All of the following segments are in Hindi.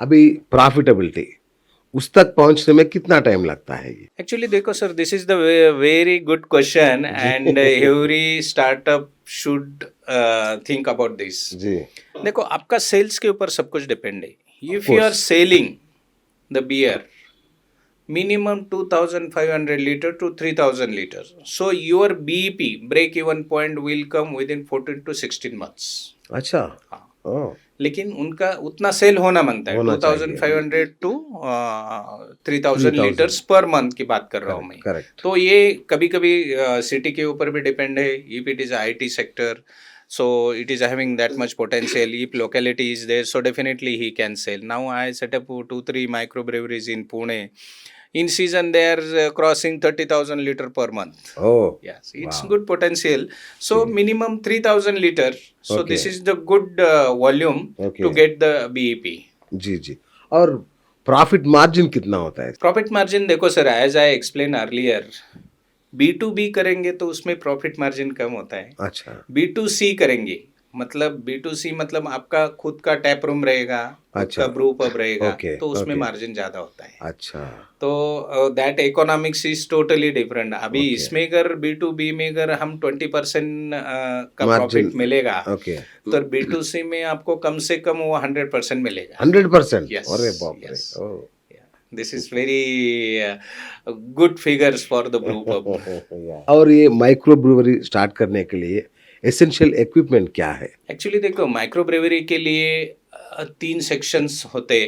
अभी प्रॉफिटेबिलिटी उस तक पहुंचने में कितना टाइम लगता है ये? एक्चुअली देखो sir, this is the very good question and every startup should think about this. जी, देखो, आपका सेल्स के ऊपर सब कुछ डिपेंड है. If you are course. Selling the beer minimum 2500 liter to 3000 liters, so your BEP break even point will come within 14 to 16 months. अच्छा, हाँ, ओह, लेकिन उनका उतना सेल होना मांगता है. होना चाहिए। 2500 टू 3000 3000 लीटर्स पर मंथ की बात कर रहा हूँ मैं. Correct, correct. तो ये कभी कभी सिटी के ऊपर भी डिपेंड है. If it is IT sector, so it is having that much potential. If locality is there, so definitely he can sell. Now I set up 2-3 microbreweries in Pune. In season they are crossing 30,000 liter per month. Oh, Yes, it's wow. good potential. So Okay. minimum 3,000 liter. So Okay. this is the good volume Okay. to get the BEP. जी जी. और प्रॉफिट मार्जिन कितना होता है? प्रॉफिट मार्जिन देखो sir, as I explain earlier, B2B करेंगे तो उसमें प्रॉफिट मार्जिन कम होता है. अच्छा, B2C करेंगे, मतलब B2C मतलब आपका खुद का टैप रूम रहेगा, खुद अच्छा. का ब्रू पब रहेगा, ओके, तो उसमें ओके. मार्जिन ज़्यादा होता है. अच्छा, तो that economics is totally different. अभी ओके. इसमें अगर B2B में अगर हम 20% का मार्जिन, प्रॉफिट मिलेगा, ओके. तो B2C में आपको कम से कम वो 100% मिलेगा. 100%? Yes, अरे बाप रे, yes. Oh. This is very good figures for the brew pub. और ये माइक्रो ब्रूवरी स्टार्ट करने के लिए एसेंशियल इक्विपमेंट क्या है? एक्चुअली देखो, माइक्रो ब्रेवरी के लिए 3 सेक्शंस होते.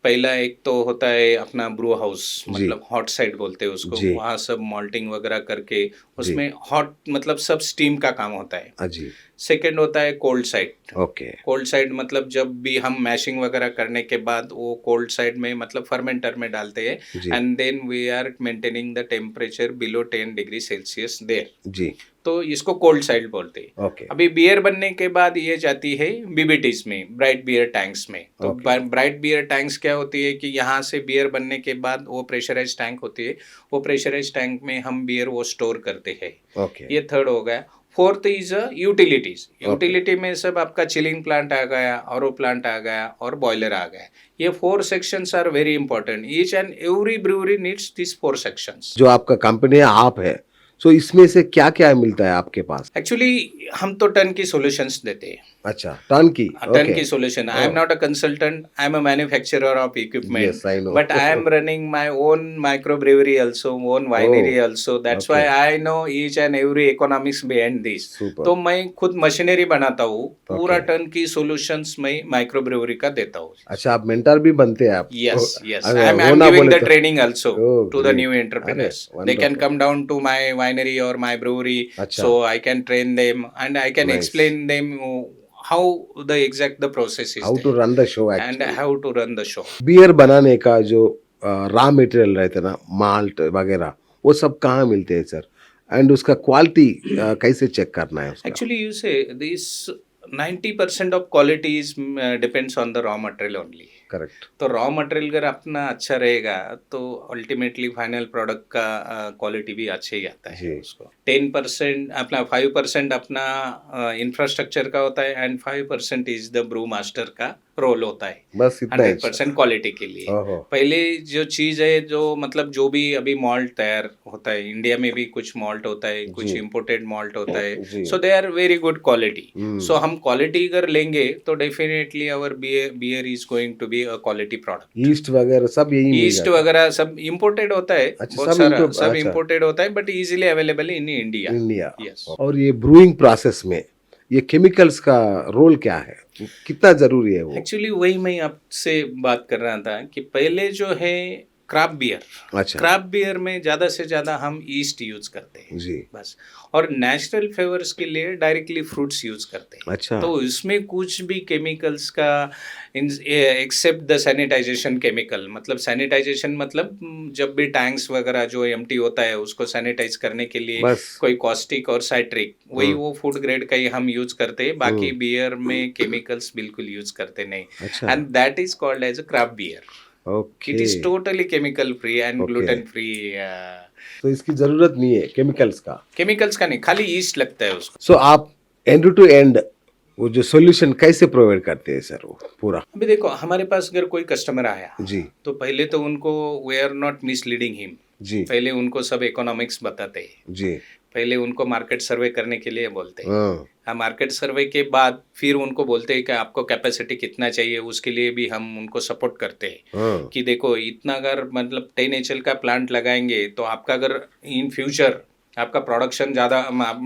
पहला एक तो होता है अपना ब्रू हाउस, जी. मतलब हॉट साइड बोलते हैं उसको. जी. वहाँ सब मॉल्टिंग वगैरह करके उसमें हॉट मतलब सब स्टीम का काम होता है. जी. सेकंड होता है cold side. Okay. Cold side मतलब जब भी हम मैशिंग वगैरह करने के बाद वो कोल्ड साइड में मतलब फर्मेंटर में डालते हैं, जी. And then we are maintaining the temperature below 10 degree Celsius there. जी. तो इसको कोल्ड साइड बोलते हैं. ओके. अभी बियर बनने के बाद ये जाती है BBTs में, ब्राइट बियर टैंक्स में. तो ब्राइट बियर टैंक्स क्या होती है कि यहाँ से बियर बनने के बाद वो प्रेशराइज टैंक होती है. वो प्रेशराइज टैंक में हम बियर वो स्टोर करते हैं. ओके. ये थर्ड हो गया. Fourth is utilities. यूटिलिटी में सब आपका चिलिंग प्लांट आ गया, आरओ प्लांट आ गया और बॉयलर आ गया. ये 4 sections are very important. Each and every brewery needs this 4 sections. जो आपका कंपनी है, आप है, सो इसमें से क्या क्या मिलता है आपके पास? एक्चुअली हम तो टन की सॉल्यूशंस देते हैं. अच्छा, टन की. टन की solution. I am not a consultant. I am a manufacturer of equipment. Yes, I know. But I am running my own microbrewery also, own winery also. That's why I know each and every economics behind this. Super. तो मैं खुद मशीनरी बनाता हूँ. पूरा Okay. टन की solutions मैं माइक्रोब्रेवरी का देता हूँ. अच्छा, आप मेंटर भी बनते हैं आप? Yes, yes. अरे, I'm वो ना giving बोले the तो- training also Oh, to the great. new entrepreneurs. अरे, They can wonderful. come down to my winery or my brewery. अच्छा. So I can train them and I can Nice. explain them how the process is how there. To run the show and actually. how to run the show. Beer बनाने का जो रॉ मटेरियल रहते ना, माल्ट वगैरह, वो सब कहाँ मिलते हैं सर? एंड उसका क्वालिटी कैसे चेक करना है उसका? Actually, you say this 90% of quality is depends on the raw material only. Correct. तो रॉ मटेरियल अगर अपना अच्छा रहेगा तो अल्टीमेटली फाइनल प्रोडक्ट का क्वालिटी भी अच्छा ही आता जी. है उसको. 10% अपना 5% अपना इंफ्रास्ट्रक्चर का होता है and 5% is the brew master का रोल होता है. बस इतना ही. 100% क्वालिटी के लिए. ओहो. पहले जो चीज़ है, जो मतलब जो भी अभी मॉल्ट तैयार होता है, इंडिया में भी कुछ मॉल्ट होता है, कुछ जी. इम्पोर्टेड मॉल्ट होता है. जी. So they are very good quality. Hmm. So हम क्वालिटी अगर लेंगे तो definitely our beer is going to be a quality product. Yeast वगैरह सब यही मिल ईस्ट जाता है? वगैरह सब इम्पोर्टेड होता है. अच्छा, बहुत सब सारा import- सब अच्छा. इम्पोर्टेड होता है, but easily available in India. India. Yes. और ये ब्रूइंग प्रोसेस में ये केमिकल्स का रोल क्या है, कितना जरूरी है वो? एक्चुअली वही मैं आपसे बात कर रहा था कि पहले जो है क्राफ्ट बियर, अच्छा. क्राफ्ट बियर में ज़्यादा से ज़्यादा हम ईस्ट यूज करते हैं जी. बस. और नेचुरल फ्लेवर्स के लिए डायरेक्टली फ्रूट्स यूज करते हैं. अच्छा. तो इसमें कुछ भी केमिकल्स का एक्सेप्ट द सैनिटाइजेशन केमिकल. मतलब सैनिटाइजेशन मतलब जब भी टैंक्स वगैरह जो एम्प्टी होता है उसको सैनिटाइज करने के लिए बस. कोई कॉस्टिक और साइट्रिक, वही वो फूड ग्रेड का ही हम यूज करते हैं. बाकी बियर में केमिकल्स बिल्कुल यूज करते नहीं. अच्छा. And that is called as a craft beer. Okay. It is totally chemical free and Okay. Gluten free. तो इसकी जरूरत नहीं है केमिकल्स का. केमिकल्स का नहीं, खाली ईस्ट लगता है उसको. सो आप एंड टू एंड वो जो सॉल्यूशन कैसे प्रोवाइड करते हैं सर वो पूरा? अभी देखो हमारे पास अगर कोई कस्टमर आया जी, तो पहले तो उनको we are not misleading him, जी, पहले उनको सब इकोनॉमिक्स बताते हैं, जी। पहले उनको मार्केट सर्वे करने के लिए बोलते हैं। हाँ, हाँ, मार्केट सर्वे के बाद फिर उनको बोलते हैं कि आपको कैपेसिटी कितना चाहिए, उसके लिए भी हम उनको सपोर्ट करते हैं हाँ, कि देखो इतना अगर मतलब 10 एचएल का प्लांट लगाएंगे तो आपका अगर इन फ्यूचर आपका प्रोडक्शन ज़्यादा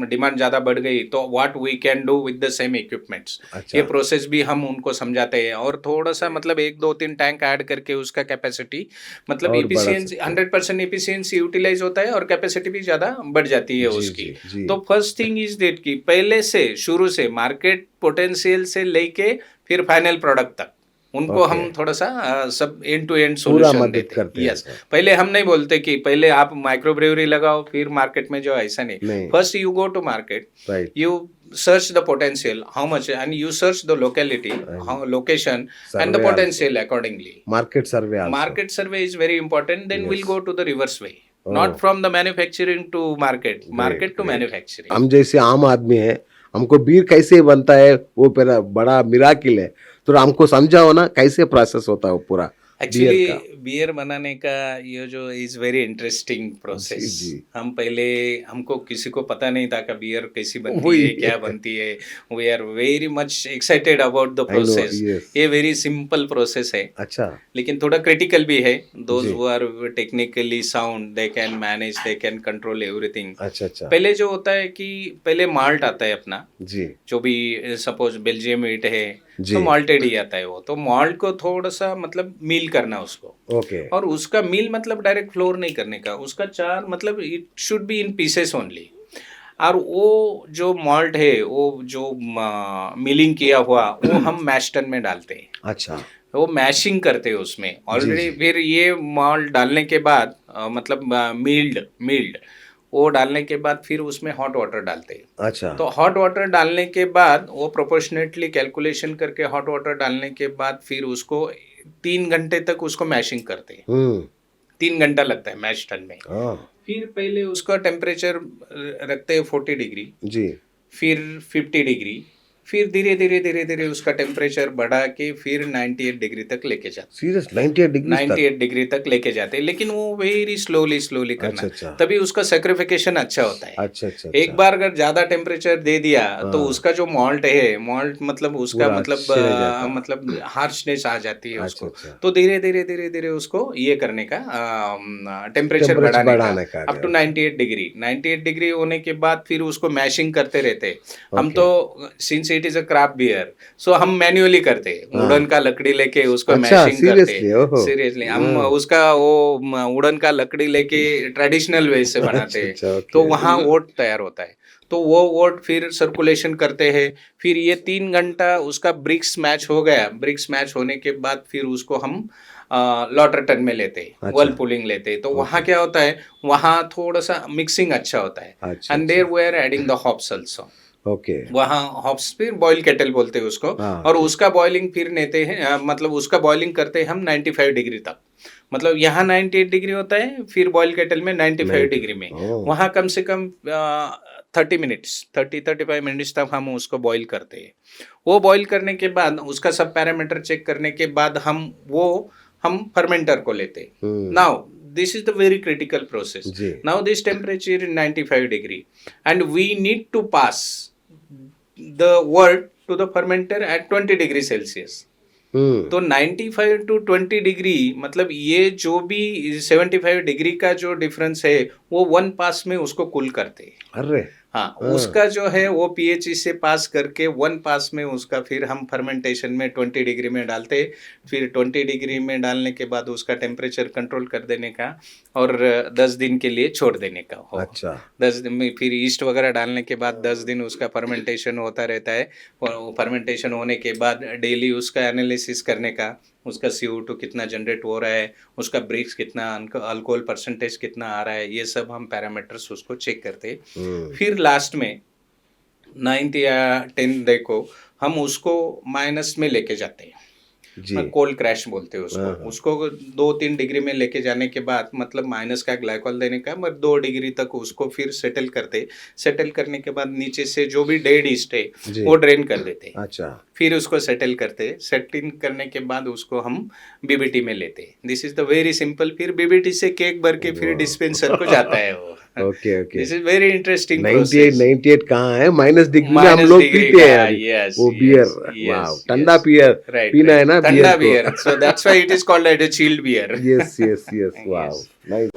डिमांड ज़्यादा बढ़ गई तो what we can do with the same equipments, ये अच्छा। प्रोसेस भी हम उनको समझाते हैं और थोड़ा सा मतलब 1 2 3 टैंक ऐड करके उसका कैपेसिटी मतलब और बढ़ा इफिशियंसी सकते हैं। 100% इफिशियंसी यूटिलाइज होता है और कैपेसिटी भी ज़्यादा बढ़ जाती है जी, उसकी। जी, जी। तो फर्स्ट थिंग इज दैट कि पहले से शुरू से मार्केट पोटेंशियल से लेके फिर फाइनल प्रोडक्ट तक उनको ओके, हम थोड़ा सा सब एंड टू एंड पूरा सॉल्यूशन मदद देते हैं। करते हैं यस, सर। पहले हम नहीं बोलते कि पहले आप माइक्रो ब्रेवरी लगाओ फिर मार्केट में जो, ऐसा नहीं। नहीं, first you go to market, right, you search the potential how much and you search the locality, how and location and the survey also. potential accordingly. Market survey also. Market survey is very important, then we'll Yes. go to the reverse way, not Oh, from the manufacturing to market, great, market to great. manufacturing. हम जैसे आम आदमी हैं, हमको बीयर कैसे बनता है वो पहला बड़ा मिराकिल है। तो हमको समझाओ ना कैसे प्रोसेस होता है वो पूरा बियर एक्चुअली का? बियर बनाने का ये जो इज़ वेरी इंटरेस्टिंग जी, प्रोसेस। जी। हम पहले हमको किसी को पता नहीं था कि बियर कैसी बनती वही है, क्या बनती है। We are very much excited about the I know, process. Yes. ये वेरी सिंपल प्रोसेस है, अच्छा, लेकिन थोड़ा क्रिटिकल भी है। दोज जी। Who are technically sound they can manage, they can control everything. अच्छा, अच्छा। पहले जो होता है कि पहले माल्ट आता है अपना, जी, जो भी सपोज बेल्जियम मीट है जी। तो माल्टेड ही आता है वो। तो माल्ट को थोड़ा सा मतलब मील करना उसको, ओके, और उसका मील मतलब डायरेक्ट फ्लोर नहीं करने का, उसका चार मतलब it should be in pieces only. और वो जो मॉल्ट है वो जो मिलिंग किया हुआ वो हम मैशटन में डालते हैं, अच्छा। वो मैशिंग करते हैं उसमें जी, ऑलरेडी। जी। फिर ये मॉल्ट डालने के बाद मतलब मील्ड मील्ड वो डालने के बाद फिर उसमें हॉट वाटर डालते हैं। अच्छा, तो हॉट वाटर डालने के बाद वो प्रोपोर्शनेटली कैलकुलेशन करके हॉट वाटर डालने के बाद फिर उसको 3 घंटे तक उसको मैशिंग करते हैं। हुँ, 3 घंटा लगता है मैश टन में। हाँ, फिर पहले उसका टेम्परेचर रखते हैं 40 डिग्री, जी। फिर 50 डिग्री, फिर धीरे धीरे धीरे धीरे उसका टेम्परेचर बढ़ा के फिर 98 डिग्री तक लेके जाते सीरियस 98 डिग्रीज़ तक? 98 डिग्री तक लेके जाते हैं, लेकिन वो वेरी स्लोली स्लोली करना, अच्छा, अच्छा। तभी उसका सेक्रिफिकेशन अच्छा होता है। अच्छा, अच्छा, एक अच्छा। बार अगर ज्यादा टेम्परेचर दे दिया तो हाँ, उसका जो मॉल्ट है, मॉल्ट मतलब उसका पूरा छिड़ जाता। मतलब हार्शनेस आ जाती है अच्छा, उसको। अच्छा। तो धीरे धीरे धीरे धीरे उसको ये करने का टेम्परेचर टेम्परेचर बढ़ाने का बढ़ाने का अप टू 98 डिग्री। 98 डिग्री होने के बाद फिर उसको मैशिंग करते रहते हैं। हम ओके। तो since it is a craft beer, so हम मैन्युअली करते हैं, वुडन हाँ। का लकड़ी लेके उसको अच्छा, मैशिंग करते सीरियसली? ओहो! हैं। सीरियसली हम हाँ। उसका वो वुडन का लकड़ी लेके ट्रेडिशनल वे से बनाते अच्छा, हैं। अच्छा, तो ओके। वहाँ वोट तैयार होता है, तो वो वोट फिर सर्कुलेशन करते हैं। फिर ये 3 घंटा उसका ब्रिक्स मैच हो गया, ब्रिक्स मैच होने के बाद फिर उसको हम लॉटर टन में लेते हैं, अच्छा, वर्ल पुलिंग लेते हैं। तो वहाँ ओके। क्या होता है, वहाँ थोड़ा सा मिक्सिंग अच्छा होता है। अच्छा, एंड देयर अच्छा, we are adding the hops also. Okay. वहाँ हॉप्स फिर बॉयल केटल बोलते हैं उसको, हाँ, और ठीक। उसका बॉइलिंग फिर लेते हैं मतलब उसका बॉइलिंग करते हैं हम 95 डिग्री तक। मतलब यहाँ 98 डिग्री होता है, फिर बॉयल केटल में 95 90 डिग्री में। ओह! वहाँ कम से कम 30 मिनट्स 30-35 मिनट्स तक हम उसको बॉईल करते हैं। वो बॉईल करने के बाद उसका सब पैरामीटर चेक करने के बाद हम फर्मेंटर को लेते हैं। हुँ, now this is the very critical process. जी। Now this temperature is 95 degree and we need to pass the wort to the fermenter at 20 degree Celsius. हुँ, तो 95 टू 20 डिग्री मतलब ये जो भी 75 डिग्री का जो डिफरेंस है वो 1 पास में उसको कूल करते हैं। अरे! हाँ, हाँ, उसका जो है वो पीएचई से पास करके 1 पास में उसका फिर हम फर्मेंटेशन में 20 डिग्री में डालते हैं। फिर 20 डिग्री में डालने के बाद उसका टेम्परेचर कंट्रोल कर देने का और 10 दिन के लिए छोड़ देने का हो। अच्छा, 10 दिन में फिर ईस्ट वगैरह डालने के बाद 10 दिन उसका फर्मेंटेशन होता रहता है। और फर्मेंटेशन होने के बाद डेली उसका एनालिसिस करने का, उसका CO2 कितना जनरेट हो रहा है, उसका ब्रिक्स कितना, अल्कोहल परसेंटेज कितना आ रहा है, ये सब हम पैरामीटर्स उसको चेक करते हैं। हुँ, फिर लास्ट में 9 या 10 देखो हम उसको माइनस में लेके जाते हैं। जी। कोल्ड क्रैश बोलते हैं उसको। हाँ, हाँ। उसको 2-3 डिग्री में लेके जाने के बाद मतलब माइनस का ग्लाइकॉल देने का, मगर 2 डिग्री तक उसको फिर सेटल करते। सेटल करने के बाद नीचे से जो भी डेड ईस्ट है जी। वो ड्रेन कर देते। अच्छा। फिर उसको सेटल करते। सेटिंग करने के बाद उसको हम बीबीटी में लेते। This is the very simple. फिर बीबीटी से केक भर के फिर वाह! डिस्पेंसर को जाता है वो। Okay, okay. This is very interesting 98 process. 98 कहाँ है? माइनस डिग्री में हम माइनस लोग डिग्री पीते का, हैं अभी। यस वो बियर, यस वाओ! यस ठंडा यस। बियर राइट पीना है राइट, ना बियर ठंडा को। Beer, so that's why it is called as a chilled beer. Yes, yes, yes, wow! Yes. Nice.